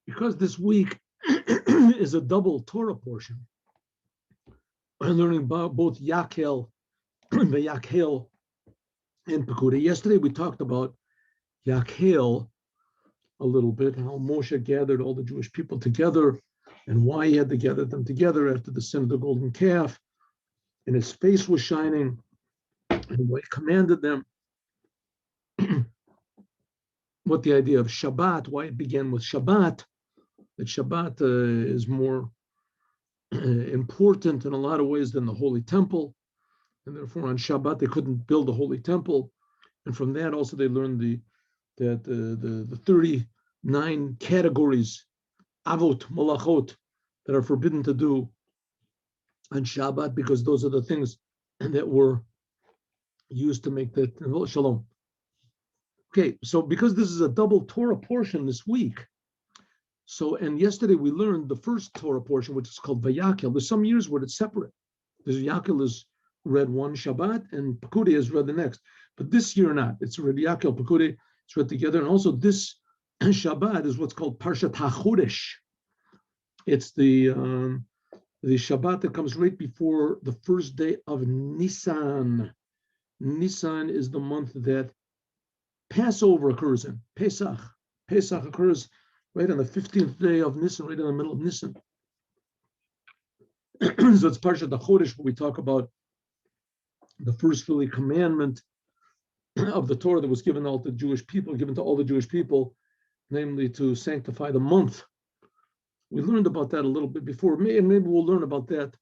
because this week is a double Torah portion. We're learning about both Yakel and Yakel and Pekudah. Yesterday we talked about Yakel a little bit, how Moshe gathered all the Jewish people together and why he had to gather them together after the sin of the golden calf, and his face was shining, and what he commanded them, what the idea of Shabbat, why it began with Shabbat, that Shabbat is more important in a lot of ways than the Holy Temple, and therefore on Shabbat they couldn't build a Holy Temple, and from that also they learned that the 39 categories, avot, malachot, that are forbidden to do on Shabbat, because those are the things that were used to make the shalom. Okay, so because this is a double Torah portion this week, so, and yesterday we learned the first Torah portion, which is called Vayakel. There's some years where it's separate. There's Yakel is read one Shabbat and Pekudah is read the next. But this year not. It's read Yakel, Pekudah, it's read together. And also this Shabbat is what's called Parshat HaChodesh. It's the Shabbat that comes right before the first day of Nisan. Nisan is the month that Passover occurs in. Pesach. Pesach occurs right on the 15th day of Nisan, right in the middle of Nisan. So it's Parshat HaChodesh, where we talk about the first really commandment of the Torah that was given to all the Jewish people, namely to sanctify the month. We learned about that a little bit before, and maybe we'll learn about that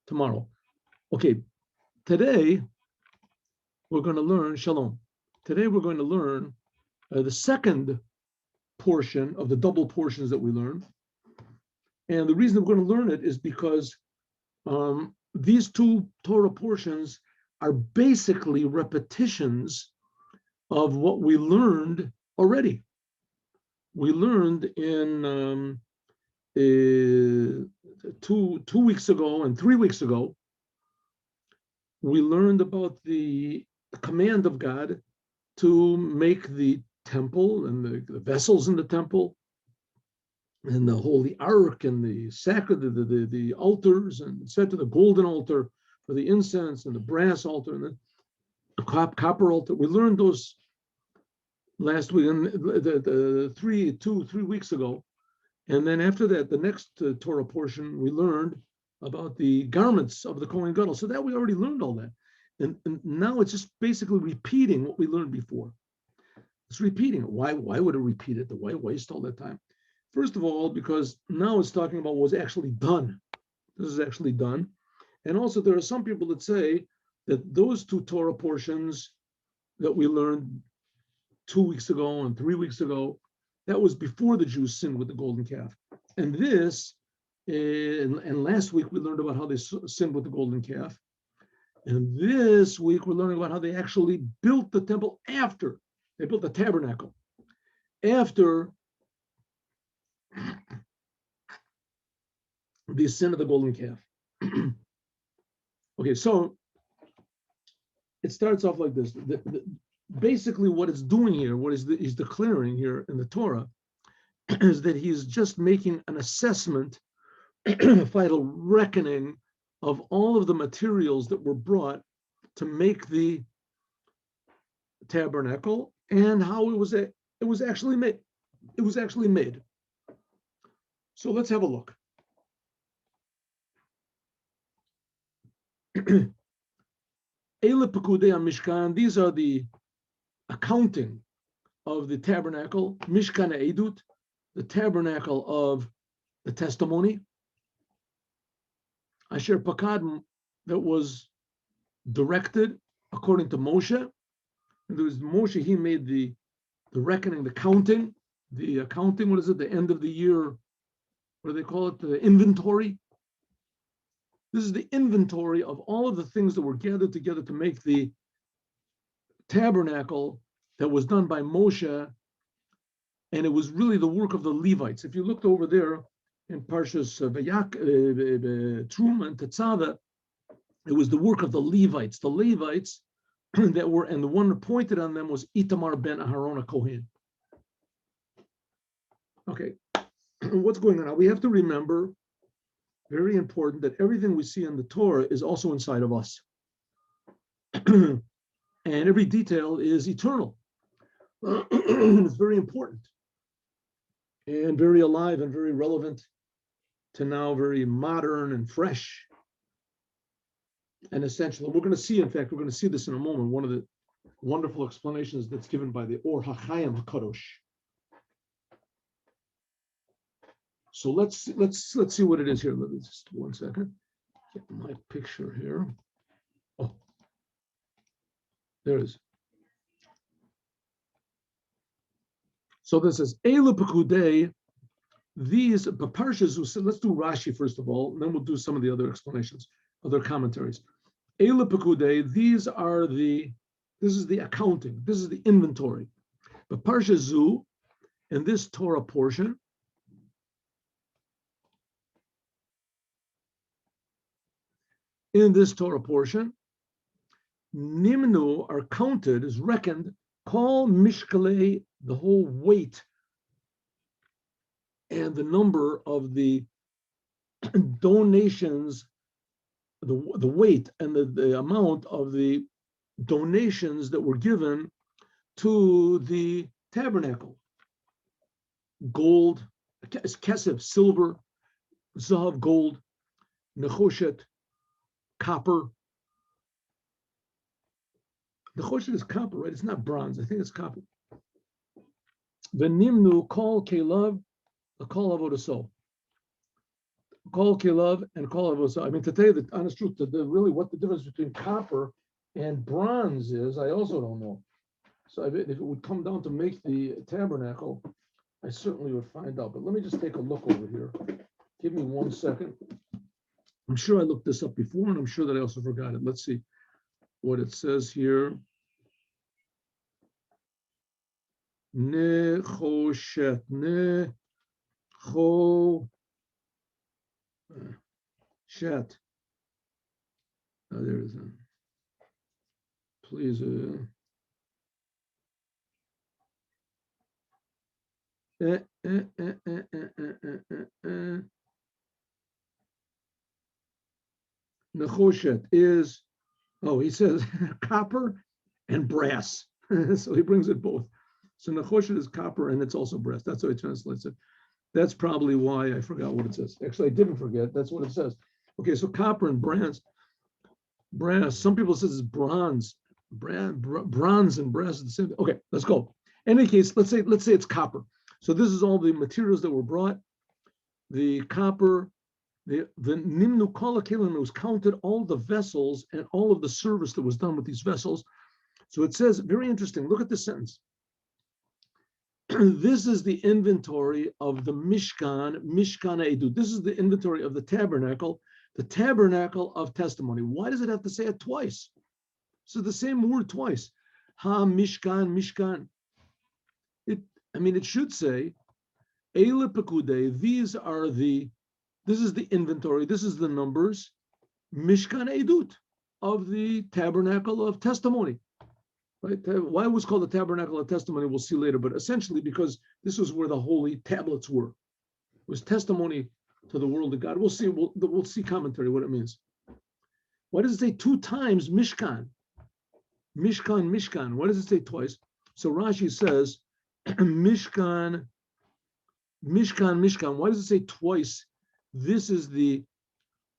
tomorrow. Okay, today we're going to learn, Shalom. Today we're going to learn the second portion of the double portions that we learn. And the reason we're going to learn it is because these two Torah portions are basically repetitions of what we learned already. We learned in 2 weeks ago and 3 weeks ago, we learned about the command of God to make the temple and the vessels in the temple and the holy ark and the the altars, and set to the golden altar for the incense and the brass altar and the copper altar. We learned those last week, and the 3 weeks ago. And then after that, the next Torah portion, we learned about the garments of the Kohen Gadol. So that we already learned all that. And now it's just basically repeating what we learned before. It's repeating it. Why would it repeat it? Why waste all that time? First of all, because now it's talking about what was actually done. This is actually done. And also there are some people that say that those two Torah portions that we learned 2 weeks ago and 3 weeks ago, that was before the Jews sinned with the golden calf. And this, and last week we learned about how they sinned with the golden calf. And this week we're learning about how they actually built the temple after. They built the tabernacle after the sin of the golden calf. Okay, so it starts off like this. Basically what it's doing here, what he's declaring here in the Torah, is that he's just making an assessment, a final reckoning of all of the materials that were brought to make the tabernacle and how it was actually made. It was actually made. So let's have a look. Eile Pekudei Mishkan, these are the accounting of the tabernacle, Mishkan Edut, the tabernacle of the testimony, Asher Pakad, that was directed according to Moshe. And there was Moshe, he made the reckoning, the counting, what is it, the end of the year, what do they call it, the inventory. This is the inventory of all of the things that were gathered together to make the tabernacle that was done by Moshe, and it was really the work of the Levites. If you looked over there in Parshas Truma and Tetzaveh, it was the work of the Levites. The Levites that were, and the one appointed on them was Itamar ben Aharon Kohen. Okay, what's going on now? We have to remember, very important, that everything we see in the Torah is also inside of us. And every detail is eternal. It's very important and very alive and very relevant to now, very modern and fresh and essential. And we're going to see, in fact, we're going to see this in a moment, one of the wonderful explanations that's given by the Or HaChaim HaKadosh. So let's see what it is here. Let me just 1 second. Get my picture here. Oh, there it is. So this is Eila Pekudei. These Parshas. Let's do Rashi first of all, and then we'll do some of the other explanations, other commentaries. Eila Pekudei. This is the accounting. This is the inventory. But Parsha Zu, in this Torah portion, Nimnu are counted, is reckoned, Kol Mishkalei, the whole weight and the number of the donations, the weight and the amount of the donations that were given to the tabernacle. Gold, kesef, silver, zahav, gold, nechoshet, copper. Nechoshet is copper, right? It's not bronze. I think it's copper. V'nimnu kol kelav, kol avodaso. Kol kelav and kol avodaso. I mean, to tell you the honest truth, really what the difference between copper and bronze is, I also don't know. So if it would come down to make the tabernacle, I certainly would find out. But let me just take a look over here. Give me 1 second. I'm sure I looked this up before, and I'm sure that I also forgot it. Let's see what it says here. Nechoshet, nechoshet. Oh, there it is. Please. Nechoshet is, he says copper and brass. So he brings it both. So Nechoshet is copper and it's also brass. That's how he translates it. That's probably why I forgot what it says. Actually, I didn't forget. That's what it says. Okay, so copper and brass. Some people say it's bronze. Bronze and brass is the same thing. Okay, let's go. In any case, let's say it's copper. So this is all the materials that were brought. The copper, the Nimnu Kol HaKelim, was counted all the vessels and all of the service that was done with these vessels. So it says, very interesting, look at this sentence. This is the inventory of the Mishkan Edut. This is the inventory of the tabernacle of testimony. Why does it have to say it twice? So the same word twice. Ha Mishkan. It should say, Eile Pekudei, this is the inventory, this is the numbers, Mishkan Edut, of the tabernacle of testimony. Right? Why it was called the tabernacle of testimony, we'll see later, but essentially because this was where the holy tablets were. It was testimony to the world of God. We'll see commentary, what it means. Why does it say 2 times Mishkan? Mishkan. Why does it say twice? So Rashi says, Mishkan. Why does it say twice? This is the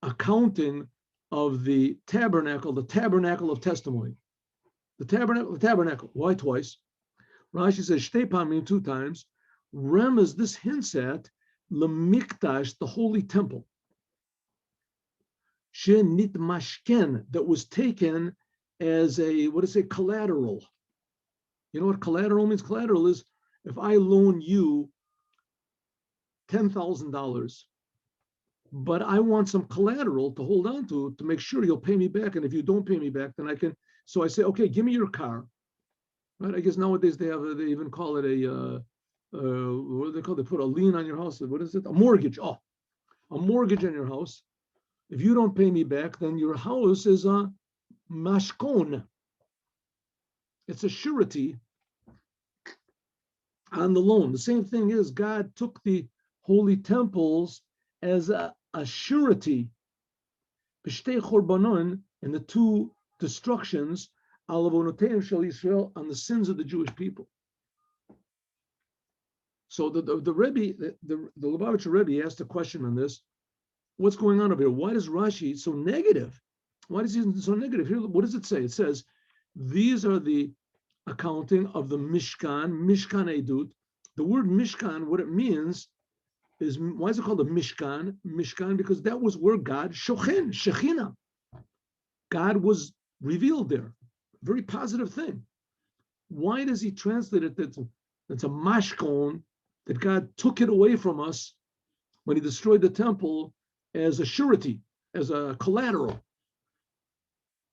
accounting of the tabernacle of testimony. The tabernacle. Why twice? Rashi says, Shtei pamim, 2 times. Remez, this hints at Lemikdash, the holy temple. Shenit mashken, that was taken as collateral. You know what collateral means? Collateral is if I loan you $10,000, but I want some collateral to hold on to make sure you'll pay me back. And if you don't pay me back, then I can. So I say, okay, give me your car. Right? I guess nowadays they even call it what do they call it? They put a lien on your house. What is it? A mortgage. Oh, a mortgage on your house. If you don't pay me back, then your house is a mashkon. It's a surety on the loan. The same thing is God took the holy temples as a surety, b'shtei chorbanon, and the two destructions, al avonoteim shel Yisrael, on the sins of the Jewish people. So the Rebbe, the Lubavitcher Rebbe asked a question on this. What's going on over here? Why is Rashi so negative? Why is he so negative? Here, what does it say? It says, these are the accounting of the Mishkan Edut. The word Mishkan, what it means is, why is it called a Mishkan? Mishkan, because that was where God, Shekhinah, God was revealed there. Very positive thing. Why does he translate it that it's a mashkon, that God took it away from us when he destroyed the temple as a surety, as a collateral?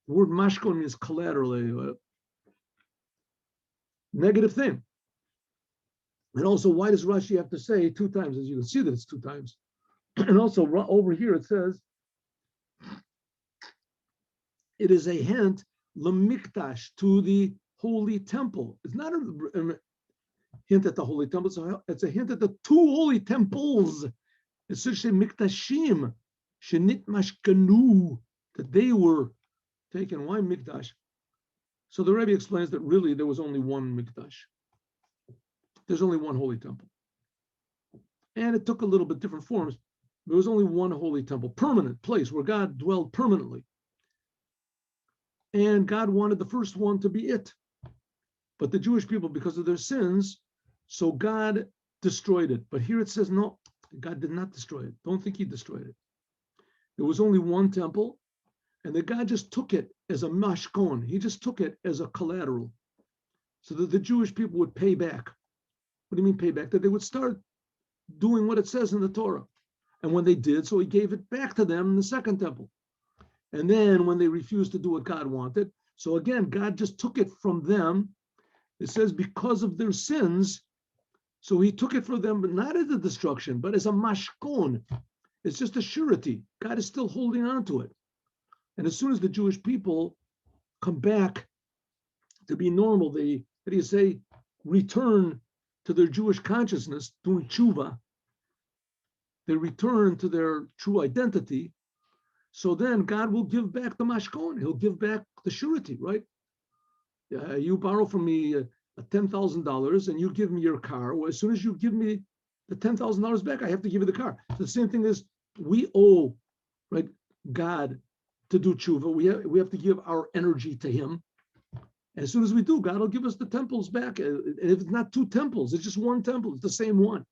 The word mashkon means collateral, a negative thing. And also, why does Rashi have to say 2 times? As you can see that it's 2 times. And also over here it says, it is a hint, lemikdash, to the holy temple. It's not a hint at the holy temple, so it's a hint at the 2 holy temples. It's such a miktashim, shenit mashkanu, that they were taken. Why mikdash? So the Rebbe explains that really there was only one mikdash. There's only one holy temple. And it took a little bit different forms. There was only one holy temple, permanent place where God dwelled permanently. And God wanted the first one to be it. But the Jewish people, because of their sins, so God destroyed it. But here it says, no, God did not destroy it. Don't think he destroyed it. There was only one temple, and that God just took it as a mashkon. He just took it as a collateral, so that the Jewish people would pay back. What do you mean pay back? That they would start doing what it says in the Torah. And when they did, so he gave it back to them in the second temple. And then when they refused to do what God wanted, so again, God just took it from them. It says because of their sins, so he took it for them, but not as a destruction, but as a mashkon. It's just a surety. God is still holding on to it. And as soon as the Jewish people come back to be normal, they, how do you say, return to their Jewish consciousness, doing tshuva, they return to their true identity. So then God will give back the mashkon. He'll give back the surety, right? You borrow from me $10,000 and you give me your car. Well, as soon as you give me the $10,000 back, I have to give you the car. So the same thing is, we owe, right, God to do tshuva. We have to give our energy to him. As soon as we do, God will give us the temples back. And if it's not 2 temples, it's just 1 temple. It's the same one.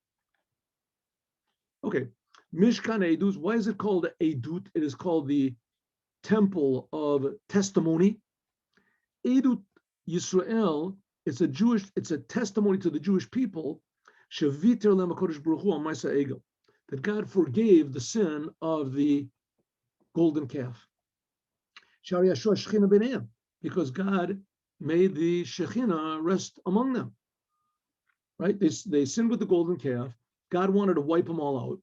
Okay, Mishkan Edut. Why is it called Edut? It is called the temple of testimony. Edut Yisrael. It's a testimony to the Jewish people. Shaviter lem HaKadosh Baruch Hu al Ma'aseh Egel, that God forgave the sin of the golden calf. Shari Yashua Shechina b'neim, because God made the Shekhinah rest among them. Right? They sinned with the golden calf. God wanted to wipe them all out.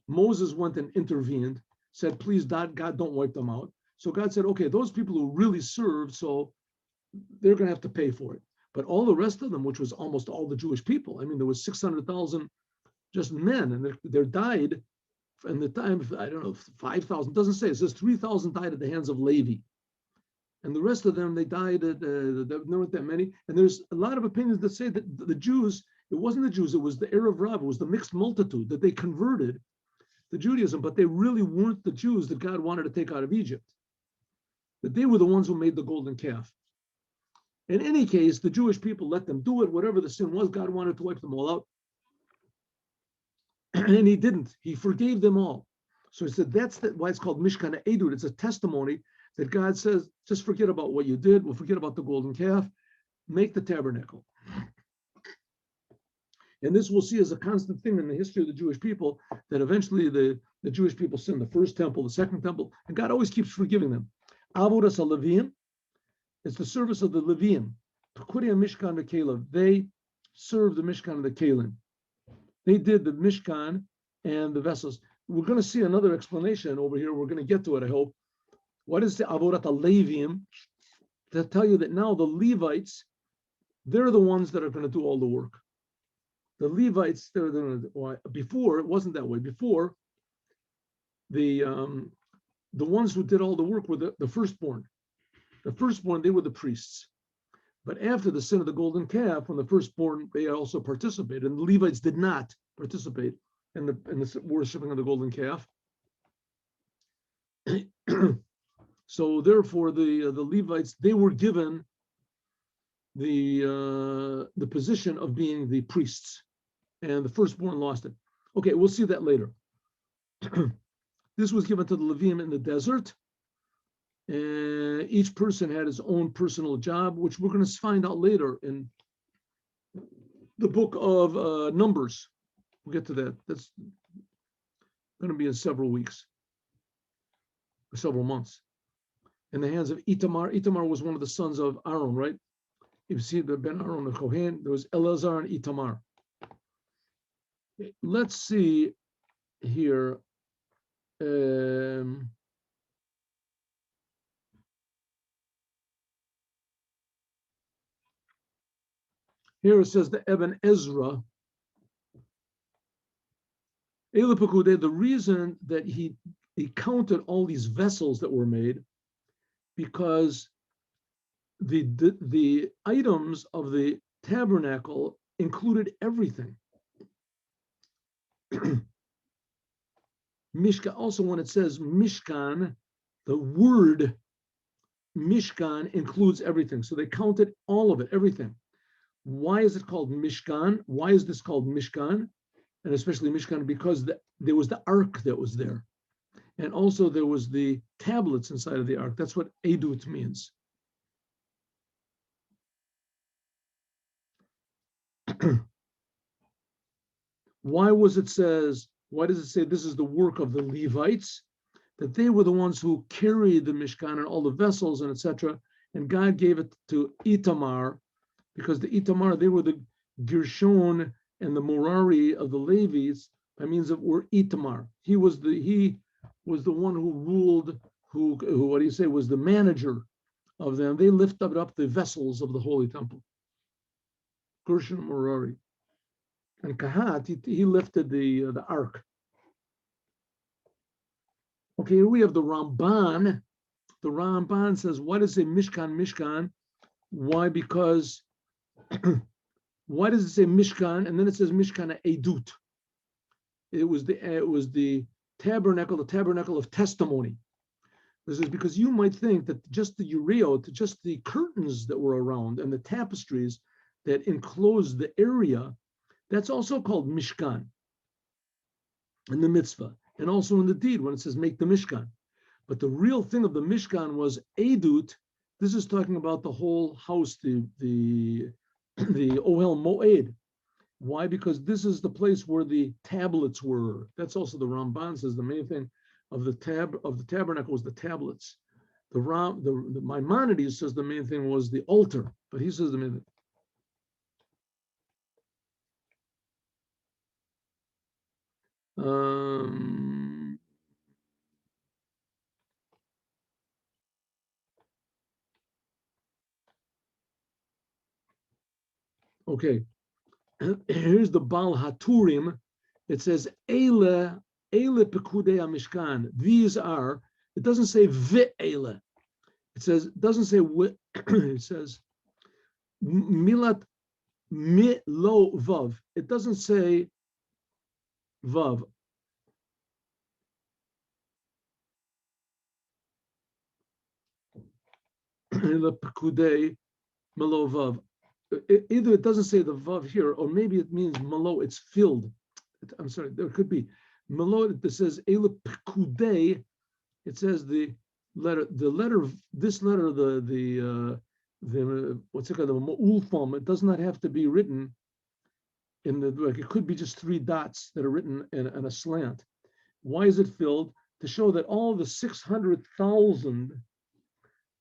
Moses went and intervened, said, please, God, don't wipe them out. So God said, okay, those people who really served, so they're going to have to pay for it. But all the rest of them, which was almost all the Jewish people, I mean, there was 600,000 just men, and there died in the time, I don't know, 5,000, doesn't say, it says 3,000 died at the hands of Levi. And the rest of them, they died, there weren't that many. And there's a lot of opinions that say that the Jews, it wasn't the Jews, it was the Erev Rav, it was the mixed multitude that they converted to Judaism, but they really weren't the Jews that God wanted to take out of Egypt. That they were the ones who made the golden calf. In any case, the Jewish people let them do it, whatever the sin was, God wanted to wipe them all out. And he didn't. He forgave them all. So he said that's why it's called Mishkan Edut. It's a testimony that God says, just forget about what you did. We'll forget about the golden calf. Make the tabernacle. And this we'll see as a constant thing in the history of the Jewish people, that eventually the Jewish people sinned, the first temple, the second temple, and God always keeps forgiving them. Avodas HaLeviim, it's the service of the Leviim. Mishkan v'Kelev, they served the Mishkan and the Kelim. They did the Mishkan and the vessels. We're going to see another explanation over here. We're going to get to it, I hope. What is the Avodat HaLeviim? To tell you that now the Levites, they're the ones that are going to do all the work. the Levites, before it wasn't that way. Before, the ones who did all the work were the firstborn. The firstborn, they were the priests. But after the sin of the golden calf, when the firstborn, they also participated, and the Levites did not participate in the worshiping of the golden calf. So therefore, the Levites, they were given the position of being the priests, and the firstborn lost it. Okay, we'll see that later. This was given to the Levim in the desert. Each person had his own personal job, which we're going to find out later in the book of Numbers. We'll get to that. That's going to be in several weeks, or several months. In the hands of Itamar. Itamar was one of the sons of Aaron, right? You see the Ben Aaron, the Kohen. There was Eleazar and Itamar. Let's see here. Here it says the Eben Ezra. The reason that he counted all these vessels that were made, because the items of the tabernacle included everything. Mishkan, also when it says Mishkan, the word Mishkan includes everything. So they counted all of it, everything. Why is it called Mishkan? Why is this called Mishkan? And especially Mishkan, because there was the ark that was there. And also there was the tablets inside of the ark. That's what Edut means. Why does it say this is the work of the Levites? That they were the ones who carried the Mishkan and all the vessels and etc. And God gave it to Itamar, because the Itamar, they were the Gershon and the Merari of the Levites by means of were Itamar. He was the one who ruled, who was the manager of them. They lifted up the vessels of the Holy Temple. Gershon and Merari. And Kahat, he lifted the ark. Okay, here we have the Ramban. The Ramban says, why does it say Mishkan? Why? Because why does it say Mishkan and then it says Mishkan Edut? It was the tabernacle of testimony. This is because you might think that just the ureot, just the curtains that were around and the tapestries that enclosed the area, that's also called Mishkan in the mitzvah, and also in the deed when it says make the Mishkan. But the real thing of the Mishkan was Edut. This is talking about the whole house, the Ohel Moed. Why? Because this is the place where the tablets were. That's also the Ramban says the main thing of the tabernacle was the tablets. The Maimonides says the main thing was the altar, but he says the main thing. Okay, here's the Baal Haturim. It says Eile Pekudei HaMishkan. These are. It doesn't say Ve'ele. It doesn't say. It says Milat Milo Vav. It doesn't say Vav. Eile Pekudei Milo Vav. Either it doesn't say the vav here, or maybe it means malo, it's filled. I'm sorry, there could be malo that says ele pekudei. It says the letter, this letter, the what's it called, the ma'ul form. It does not have to be written in the, like, it could be just 3 dots that are written in a slant. Why is it filled? To show that all the 600,000,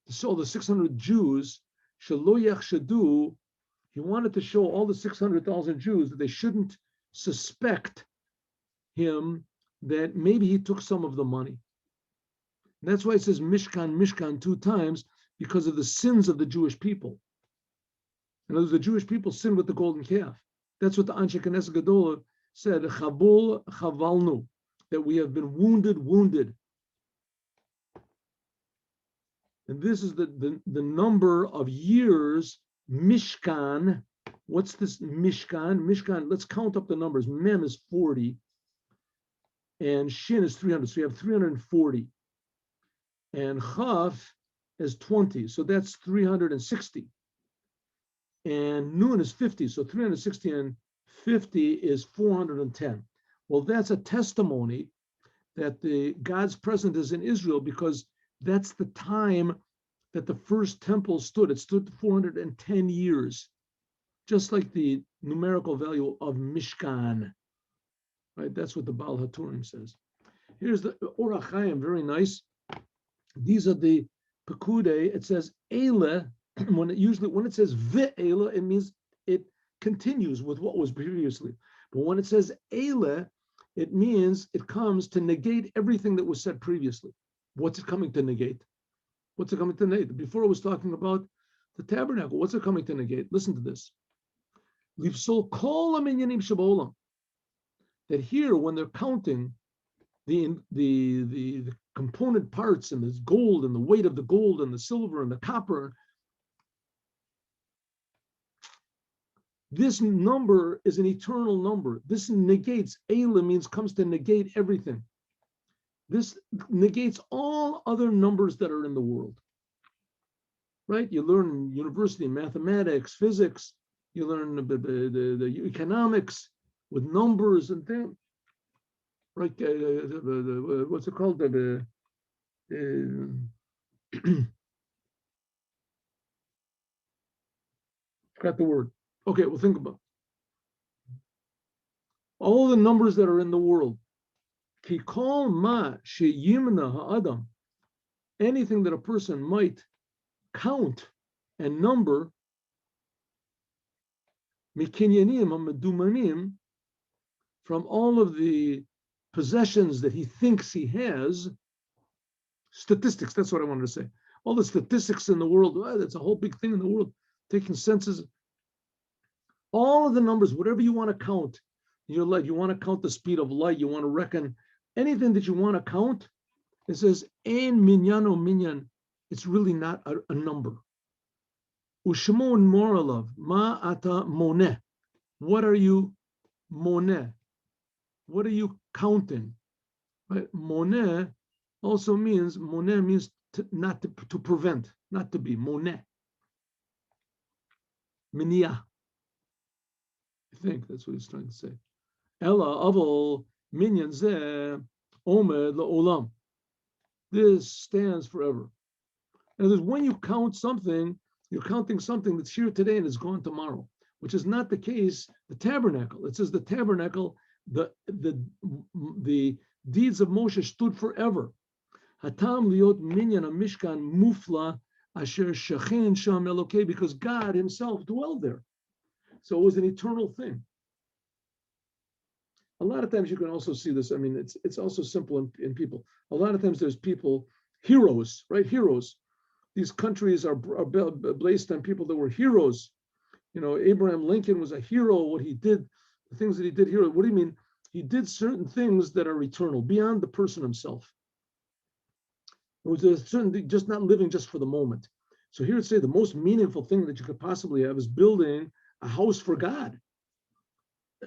to show the 600 Jews, shelo yachshadu. He wanted to show all the 600,000 Jews that they shouldn't suspect him that maybe he took some of the money. And that's why it says Mishkan 2 times, because of the sins of the Jewish people. In other words, the Jewish people sinned with the golden calf. That's what the Anshe Knesset Gedolah said, Chabul Chavalnu, that we have been wounded. And this is the number of years, Mishkan. What's this Mishkan? Mishkan, let's count up the numbers. Mem is 40, and Shin is 300, so you have 340. And Chaf is 20, so that's 360. And Nun is 50, so 360 and 50 is 410. Well, that's a testimony that God's presence is in Israel, because that's the time that the first temple stood. It stood 410 years, just like the numerical value of Mishkan. Right? That's what the Baal HaTurim says. Here's the Or HaChaim, very nice. These are the Pekudei. It says Eile. When it says Ve'ela, it means it continues with what was previously. But when it says Eile, it means it comes to negate everything that was said previously. What's it coming to negate? What's it coming to negate? Before I was talking about the tabernacle. What's it coming to negate? Listen to this. Livsol kol haminyanim shabolam. That here, when they're counting the component parts and the gold and the weight of the gold and the silver and the copper, this number is an eternal number. This negates, Eila means comes to negate everything. This negates all other numbers that are in the world. Right? You learn in university mathematics, physics, you learn the economics with numbers and things. Right? What's it called? Forgot the word. Okay, well, think about it. All the numbers that are in the world. Kikol ma sheyimna ha'adam. Anything that a person might count and number, mikinyanim ha'medumanim, from all of the possessions that he thinks he has, statistics, that's what I wanted to say. All the statistics in the world, that's a whole big thing in the world, taking census. All of the numbers, whatever you want to count in your life, you want to count the speed of light, you want to reckon anything that you want to count, it says, ein minyano minyan, it's really not a number. Ushmon moralav, ma ata moneh. What are you moneh? What are you counting? Right? Moneh also means, moneh means to prevent, not to be, moneh. Minya. I think that's what he's trying to say. Ella avol minyan zeh omed la'olam. This stands forever. And when you count something, you're counting something that's here today and is gone tomorrow, which is not the case. The tabernacle. It says the tabernacle, the deeds of Moshe stood forever. Hatam liot minyan mishkan mufla asher shachin sham elokei, because God Himself dwelled there. So it was an eternal thing. A lot of times you can also see this. I mean, it's also simple in people. A lot of times there's people, heroes, right? Heroes. These countries are based on people that were heroes. You know, Abraham Lincoln was a hero. What he did, the things that he did here. What do you mean? He did certain things that are eternal, beyond the person himself. It was a certain thing, just not living just for the moment. So here it say the most meaningful thing that you could possibly have is building a house for God.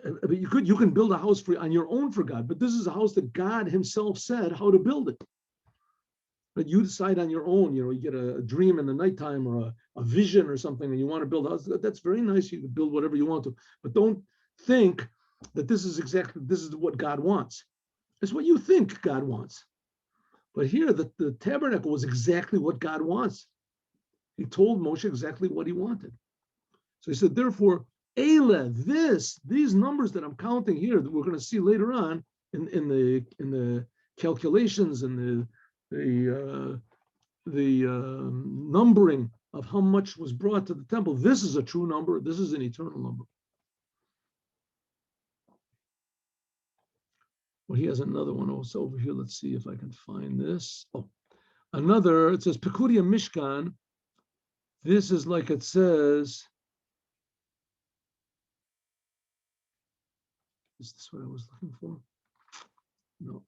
But you can build a house on your own for God, but this is a house that God Himself said how to build it. But you decide on your own. You know, you get a dream in the nighttime or a vision or something, and you want to build a house. That's very nice. You can build whatever you want to, but don't think that this is what God wants. It's what you think God wants. But here, the tabernacle was exactly what God wants. He told Moshe exactly what He wanted. So He said, therefore, Eile, these numbers that I'm counting here, that we're going to see later on in the calculations and the numbering of how much was brought to the temple. This is a true number. This is an eternal number. Well, he has another one also over here. Let's see if I can find this. Oh, another, it says Pekudia Mishkan. This is like it says, Is this what I was looking for? No.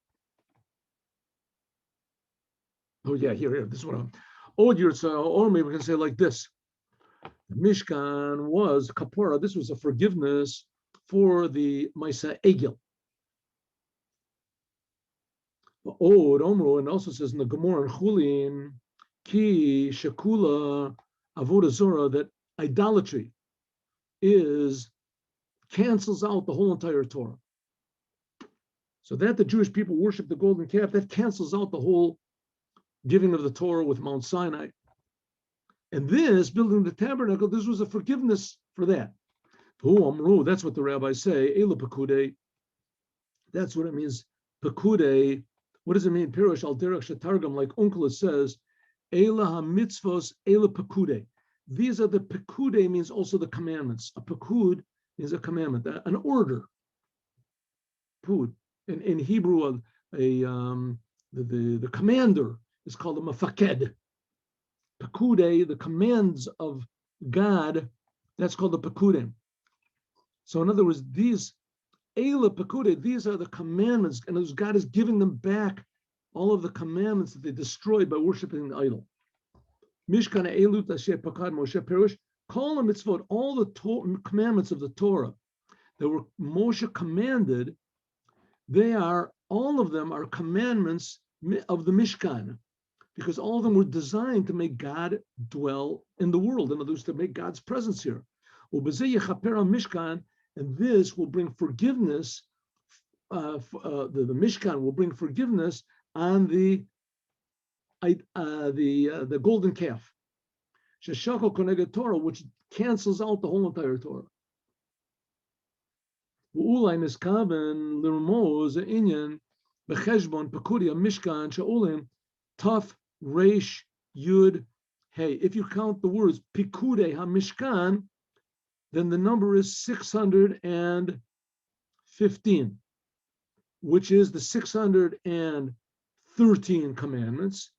Oh yeah, here. This is what I'm. Or maybe we can say like this: the Mishkan was kapara. This was a forgiveness for the Maisa Egel. And also says in the Gemara and Chulin, Ki Shakula Avodah Zorah, that idolatry cancels out the whole entire Torah. So that the Jewish people worship the golden calf, that cancels out the whole giving of the Torah with Mount Sinai. And this, building the tabernacle, this was a forgiveness for that. That's what the rabbis say. Ela Pekude. That's what it means. Pekude. What does it mean? Pirush al derech shetargam, like Onkelos says, Ela ha-mitzvos, Ela Pekude. These are the Pekude, means also the commandments. A Pekud is a commandment, an order. Pud. In Hebrew, the commander is called a mafaked. Pekude, the commands of God, that's called the Pekudim. So in other words, these Eila Pekude, these are the commandments, and as God is giving them back all of the commandments that they destroyed by worshiping the idol. Mishkan Eilut Asher Pakad Moshe Perush, call them mitzvot, all the commandments of the Torah that were Moshe commanded, all of them are commandments of the Mishkan, because all of them were designed to make God dwell in the world, in other words, to make God's presence here. Mishkan, and this will bring forgiveness. The Mishkan will bring forgiveness on the golden calf, Sheshako Koneged Torah, which cancels out the whole entire Torah. U'ulai niskaven l'rmoz inyan becheshbon pekudia Mishkan sha'ulim taf reish yud hey. If you count the words pikude ha-Mishkan, then the number is 615, which is the 613 commandments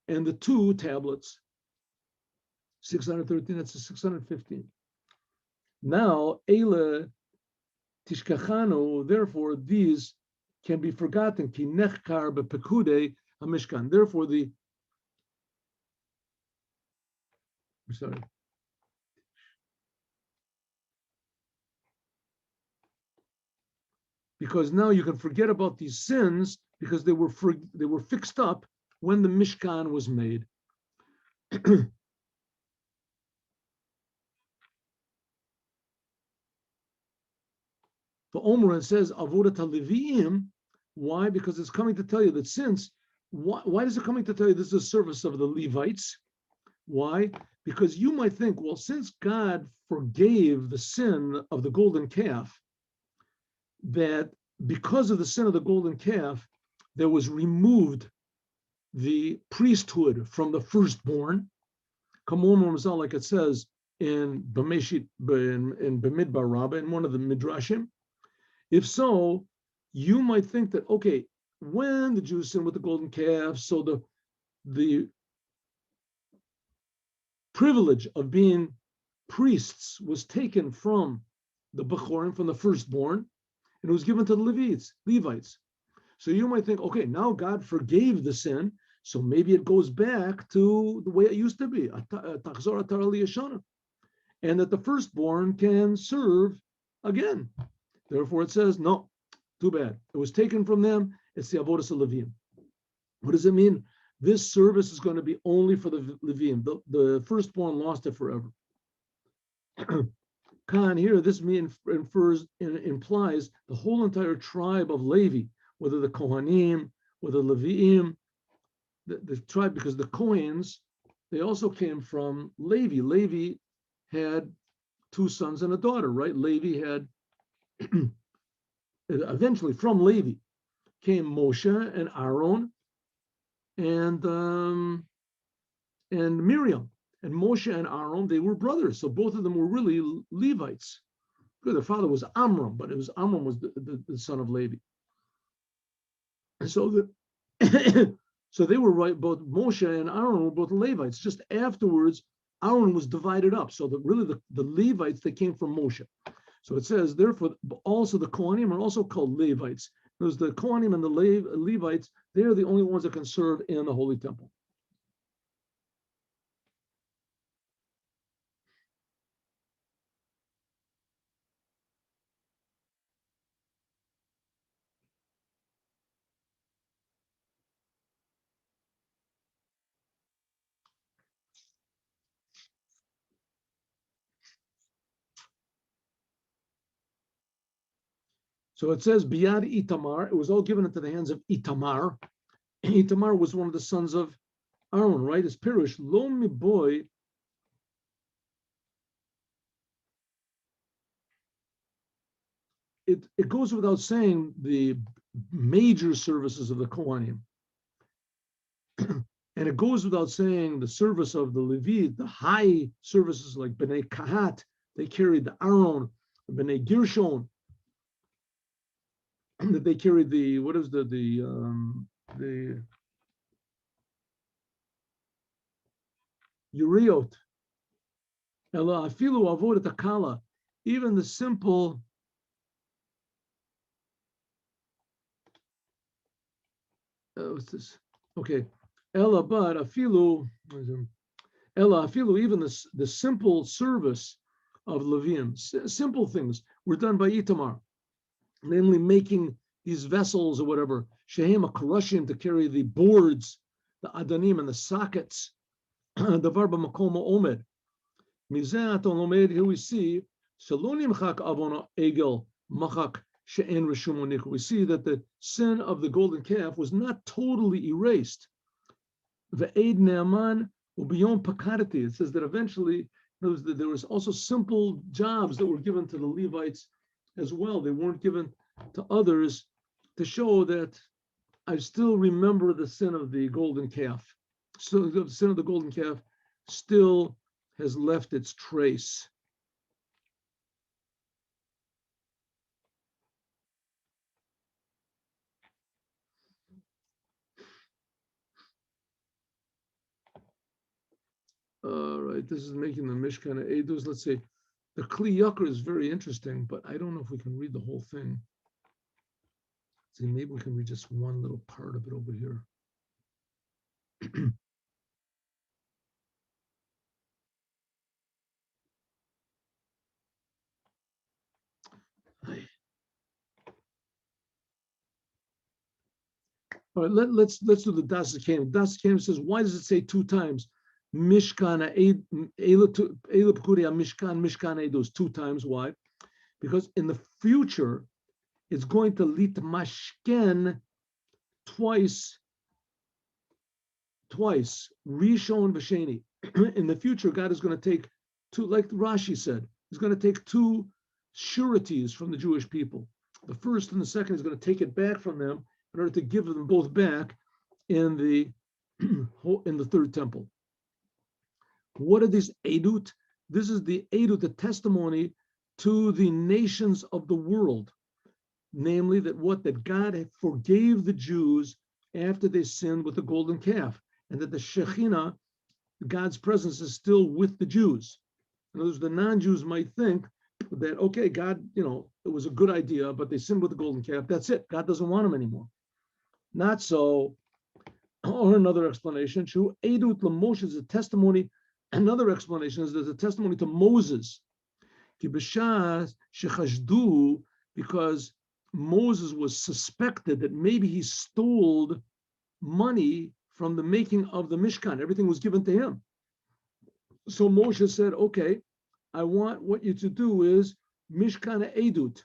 and the 2 tablets. 613, that's the 615. Now, Eile Tishkachanu, therefore, these can be forgotten. Ki nechkar bepekude ha-Mishkan. Therefore, because now you can forget about these sins because they were fixed up when the Mishkan was made. For Omer says Avodat HaLeviim. Why? Because it's coming to tell you that why is it coming to tell you this is a service of the Levites? Why? Because you might think, well, since God forgave the sin of the golden calf, that because of the sin of the golden calf, there was removed the priesthood from the firstborn. Like it says in Bamidbar Rabbah, in one of the Midrashim. If so, you might think that, okay, when the Jews sinned with the golden calf, so the privilege of being priests was taken from the Bechorim, from the firstborn, and it was given to the Levites. So you might think, okay, now God forgave the sin, so maybe it goes back to the way it used to be, and that the firstborn can serve again. Therefore, it says, no, too bad. It was taken from them. It's the Avodas HaLeviim. What does it mean? This service is going to be only for the Leviim. The firstborn lost it forever. Khan here, this implies the whole entire tribe of Levi, whether the Kohanim, whether the Leviim, the tribe, because the Kohens, they also came from Levi. Levi had 2 sons and a daughter, right? Levi had, eventually from Levi came Moshe and Aaron and Miriam. And Moshe and Aaron, they were brothers. So both of them were really Levites. Their father was Amram, but Amram was the son of Levi. And so so they were right, both Moshe and Aaron were both Levites. Just afterwards, Aaron was divided up. So the Levites, they came from Moshe. So it says, therefore, also the Kohanim are also called Levites. Because the Kohanim and the Levites, they're the only ones that can serve in the Holy Temple. So it says, Biad Itamar, it was all given into the hands of Itamar. Itamar was one of the sons of Aaron, right? It's Pirish, Lo mi boy. It goes without saying the major services of the Kohanim. And it goes without saying the service of the Levite, the high services like B'nai Kahat, they carried the Aaron, B'nai Gershon, that they carried the Uriot, Ela Afilu Avodat Akala, even the simple what's this? Okay, Ela but Afilu even the simple service of Levium, simple things were done by Itamar, namely making these vessels or whatever, Shehem Akarushim to carry the boards, the Adanim and the sockets, the Varba Makoma Omed. Mizat Omed, here we see, Salonim Chak Avona Egel Machak She'en Rishum. We see that the sin of the golden calf was not totally erased. Ve'ed Ne'aman Ubiyon Pakadati. It says that eventually there was also simple jobs that were given to the Levites as well. They weren't given to others to show that I still remember the sin of the golden calf. So the sin of the golden calf still has left its trace. All right, this is making the Mishkan Eidos. Let's say the Kli Yakar is very interesting, but I don't know if we can read the whole thing. See, maybe we can read just one little part of it over here. All right, let's do the Das Hakeim. Das Hakeim says, why does it say two times? Mishkan Mishkan Eidos, two times. Why? Because in the future, it's going to lead to Mashken twice, Rishon V'Sheni. In the future, God is going to take two, like Rashi said, he's going to take two sureties from the Jewish people. The first and the second is going to take it back from them in order to give them both back in the third temple. What are these edut? This is the edut, the testimony to the nations of the world, namely that God forgave the Jews after they sinned with the golden calf, and that the Shekhinah, God's presence, is still with the Jews. In other words, the non-Jews might think that, okay, God, it was a good idea, but they sinned with the golden calf. That's it. God doesn't want them anymore. Not so. Or another explanation, true, Edut LaMoshe is a testimony. Another explanation is there's a testimony to Moses. Because Moses was suspected that maybe he stole money from the making of the Mishkan. Everything was given to him. So Moshe said, okay, I want what you to do is Mishkan Edut.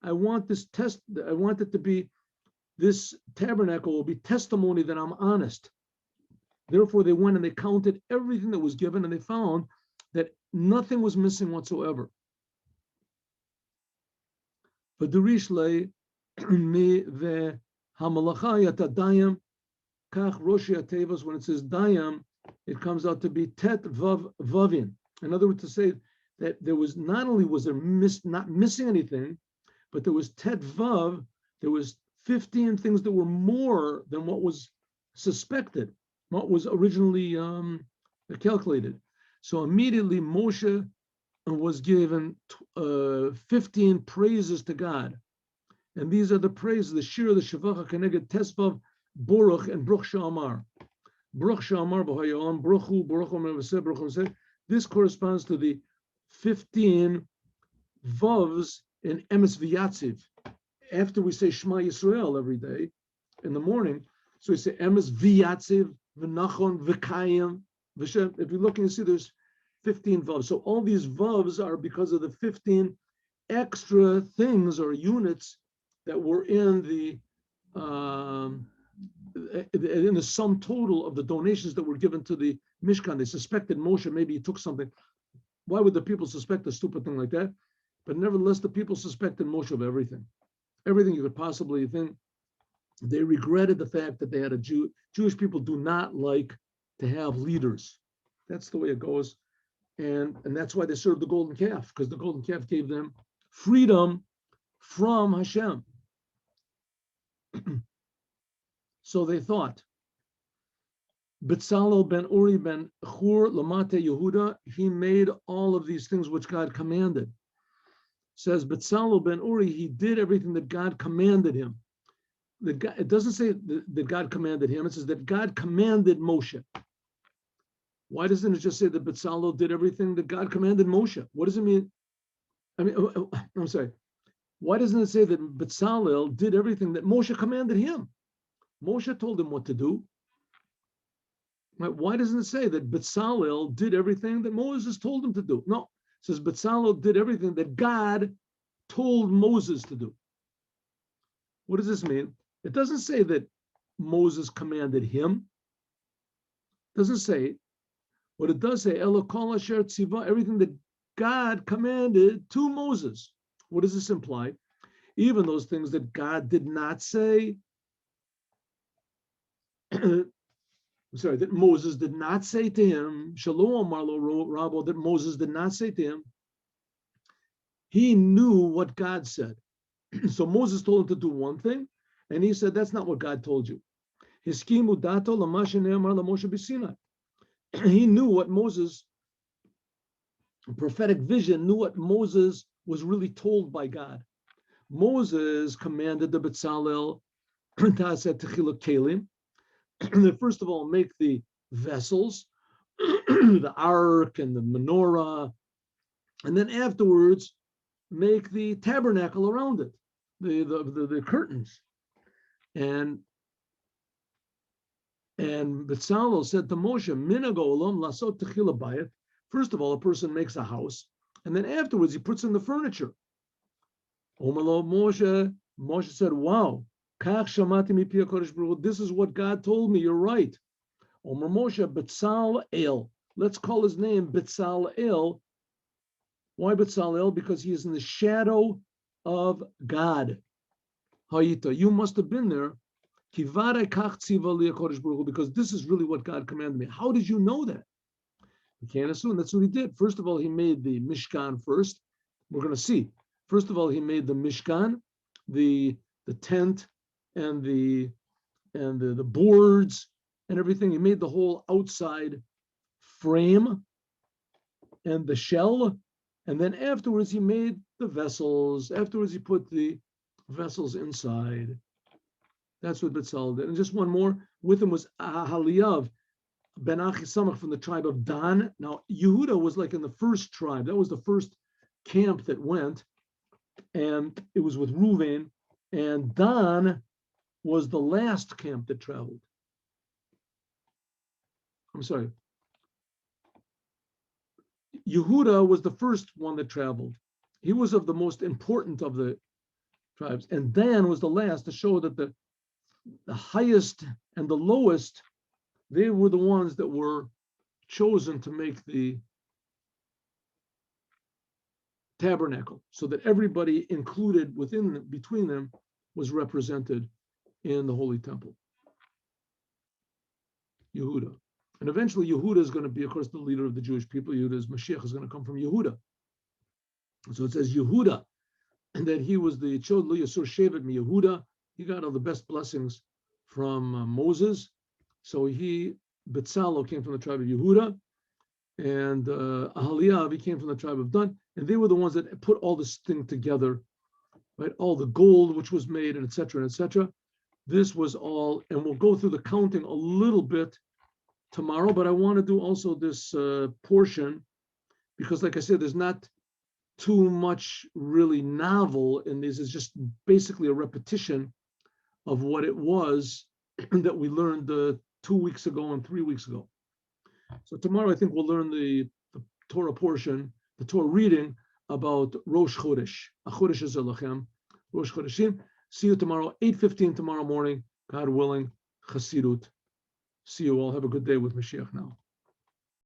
I want it to be, this tabernacle will be testimony that I'm honest. Therefore, they went and they counted everything that was given, and they found that nothing was missing whatsoever. But the Rishle me the Hamalacha Yatadayam Kach Roshi Atevas, when it says Dayam, it comes out to be Tet Vav Vavin. In other words, to say that there was not only was there not missing anything, but there was Tet Vav, there was 15 things that were more than what was suspected, what was originally calculated. So immediately Moshe was given 15 praises to God. And these are the praises, the Shir, the Shavacha, Keneged, Tesvav, Baruch, and Baruch Sha'amar. Baruch Sha'amar, B'hayolam, Baruchu, Baruch V'seh, Baruch V'seh. This corresponds to the 15 Vavs in Emes V'yatziv. After we say Shema Yisrael every day in the morning, so we say Emes V'yatziv, V'nachon, V'kayim, V'shem. If you're looking, you see there's 15 Vavs. So all these Vavs are because of the 15 extra things or units that were in the sum total of the donations that were given to the Mishkan. They suspected Moshe, maybe he took something. Why would the people suspect a stupid thing like that? But nevertheless, the people suspected Moshe of everything. Everything you could possibly think. They regretted the fact that they had a Jewish people do not like to have leaders. That's the way it goes. And that's why they served the golden calf, because the golden calf gave them freedom from Hashem. So they thought, Betzalel ben Uri ben Chur Lamate Yehuda, he made all of these things which God commanded. Says Betzalel ben Uri, he did everything that God commanded him. It doesn't say that God commanded him, it says that God commanded Moshe. Why doesn't it just say that Betzalel did everything that God commanded Moshe? What does it mean? I'm sorry. Why doesn't it say that Betzalel did everything that Moshe commanded him? Moshe told him what to do. Right? Why doesn't it say that Betzalel did everything that Moses told him to do? No, it says Betzalel did everything that God told Moses to do. What does this mean? It doesn't say that Moses commanded him. It doesn't say. What it does say, Elokol asher tziva, everything that God commanded to Moses. What does this imply? Even those things that God did not say, that Moses did not say to him, Shalom Marlo Rabo, that Moses did not say to him, he knew what God said. So Moses told him to do one thing, and he said, that's not what God told you. Hiskimu dato lamashe ne'amar lamoshe b'Sinai. He knew what Moses, prophetic vision, knew what Moses was really told by God. Moses commanded the Betzalel that first of all make the vessels, the ark and the menorah, and then afterwards make the tabernacle around it, the curtains. And Betzalel said to Moshe, Minagolam lasot techila bayit. First of all, a person makes a house, and then afterwards he puts in the furniture. Omalo Moshe said, wow, this is what God told me, you're right. Omer Moshe, Betzalel. Let's call his name Betzalel. Why Betzalel? Because he is in the shadow of God. Hayita, you must have been there. Because this is really what God commanded me. How did you know that? We can't assume that's what he did. First of all, he made the Mishkan first. We're going to see. First of all, he made the Mishkan, the tent, and the boards and everything. He made the whole outside frame and the shell. And then afterwards, he made the vessels. Afterwards, he put the vessels inside. That's what Betzalel did. And just one more. With him was Ahaliav ben Achisamach from the tribe of Dan. Now, Yehuda was like in the first tribe. That was the first camp that went. And it was with Reuven. And Dan was the last camp that traveled. I'm sorry. Yehuda was the first one that traveled. He was of the most important of the tribes. And Dan was the last to show that the highest and the lowest, they were the ones that were chosen to make the tabernacle, so that everybody included between them was represented in the Holy Temple. Yehuda. And eventually Yehuda is going to be, of course, the leader of the Jewish people. Yehuda's Mashiach is going to come from Yehuda. So it says Yehuda, and that he was the Chod Lo Yasur Shevet Mi Yehuda. He got all the best blessings from Moses. So Betzalel came from the tribe of Yehuda. and Ahaliab, he came from the tribe of Dan, and they were the ones that put all this thing together, right? All the gold which was made, and etc. and etc. This was all, and we'll go through the counting a little bit tomorrow, but I want to do also this portion because, like I said, there's not too much really novel in this. It's just basically a repetition of what it was that we learned 2 weeks ago and 3 weeks ago. So tomorrow I think we'll learn the Torah portion, the Torah reading about Rosh Chodesh. Chodesh is Elochem, Rosh Chodeshim. See you tomorrow, 8:15 tomorrow morning, God willing, Chassidut. See you all. Have a good day with Mashiach now.